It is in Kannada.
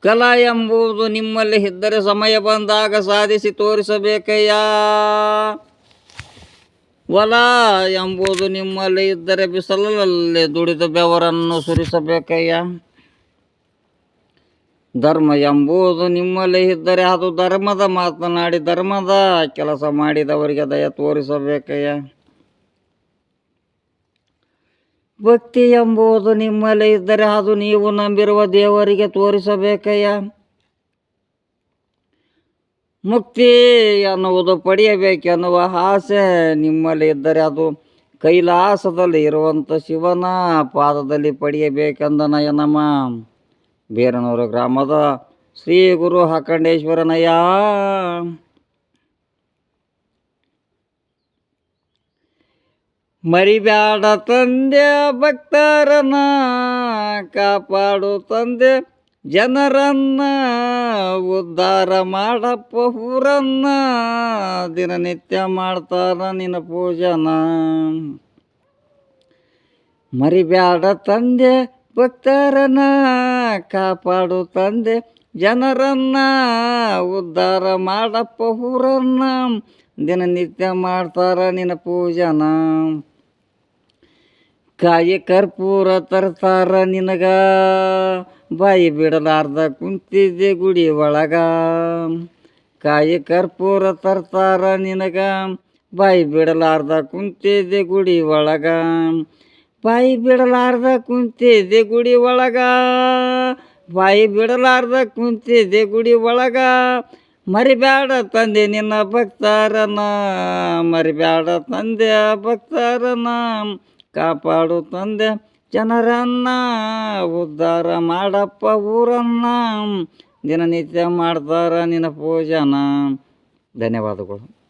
ಕಲಾ ಎಂಬುದು ನಿಮ್ಮಲ್ಲಿ ಇದ್ದರೆ ಸಮಯ ಬಂದಾಗ ಸಾಧಿಸಿ ತೋರಿಸಬೇಕಯ್ಯ. ಹೊಲ ಎಂಬುದು ನಿಮ್ಮಲ್ಲಿ ಇದ್ದರೆ ಬಿಸಿಲಲ್ಲಿ ದುಡಿದ ಬೆವರನ್ನು ಸುರಿಸಬೇಕಯ್ಯ. ಧರ್ಮ ಎಂಬುದು ನಿಮ್ಮಲ್ಲಿ ಇದ್ದರೆ ಅದು ಧರ್ಮದ ಮಾತನಾಡಿ ಧರ್ಮದ ಕೆಲಸ ಮಾಡಿದವರಿಗೆ ದಯ ತೋರಿಸಬೇಕಯ್ಯ. ಭಕ್ತಿ ಎಂಬುದು ನಿಮ್ಮಲ್ಲಿ ಇದ್ದರೆ ಅದು ನೀವು ನಂಬಿರುವ ದೇವರಿಗೆ ತೋರಿಸಬೇಕಯ್ಯ. ಮುಕ್ತಿ ಎನ್ನುವುದು ಪಡೆಯಬೇಕೆನ್ನುವ ಆಸೆ ನಿಮ್ಮಲ್ಲಿ ಇದ್ದರೆ ಅದು ಕೈಲಾಸದಲ್ಲಿ ಇರುವಂಥ ಶಿವನ ಪಾದದಲ್ಲಿ ಪಡೆಯಬೇಕೆಂದ ನಯನಮ ಬೇರನೂರು ಗ್ರಾಮದ ಶ್ರೀ ಗುರು ಅಖಂಡೇಶ್ವರನಯ್ಯ. ಮರಿಬ್ಯಾಡ ತಂದೆ ಭಕ್ತರನ್ನ, ಕಾಪಾಡು ತಂದೆ ಜನರನ್ನ, ಉದ್ಧಾರ ಮಾಡಪ್ಪ ಊರನ್ನ, ದಿನನಿತ್ಯ ಮಾಡ್ತಾರ ನಿನ್ನ ಪೂಜನ. ಮರಿಬ್ಯಾಡ ತಂದೆ ಭಕ್ತರನ್ನ, ಕಾಪಾಡು ತಂದೆ ಜನರನ್ನ, ಉದ್ಧಾರ ಮಾಡಪ್ಪ ಊರನ್ನ, ದಿನನಿತ್ಯ ಮಾಡ್ತಾರ ನಿನ್ನ ಪೂಜನ. ಕಾಯಿ ಕರ್ಪೂರ ತರ್ತಾರ ನಿನಗ, ಬಾಯಿ ಬಿಡಲಾರ್ದ ಕುಂತಿದ್ದೆ ಗುಡಿ ಒಳಗ. ಕಾಯಿ ಕರ್ಪೂರ ತರ್ತಾರ ನಿನಗ, ಬಾಯಿ ಬಿಡಲಾರ್ದ ಕುಂತಿದ್ದೆ ಗುಡಿ ಒಳಗ. ಬಾಯಿ ಬಿಡಲಾರ್ದ ಕುಂತಿದ್ದೆ ಗುಡಿ ಒಳಗ, ಬಾಯಿ ಬಿಡಲಾರ್ದ ಕುಂತಿದ್ದೆ ಗುಡಿ ಒಳಗ. ಮರಿಬ್ಯಾಡ ತಂದೆ ನಿನ್ನ ಭಕ್ತರನ, ಮರಿಬ್ಯಾಡ ತಂದೆ ಭಕ್ತರನ, ಕಾಪಾಡು ತಂದೆ ಜನರನ್ನ, ಉದ್ಧಾರ ಮಾಡಪ್ಪ ಊರನ್ನ, ದಿನನಿತ್ಯ ಮಾಡ್ತಾರ ನಿನ್ನ ಪೂಜನ. ಧನ್ಯವಾದಗಳು.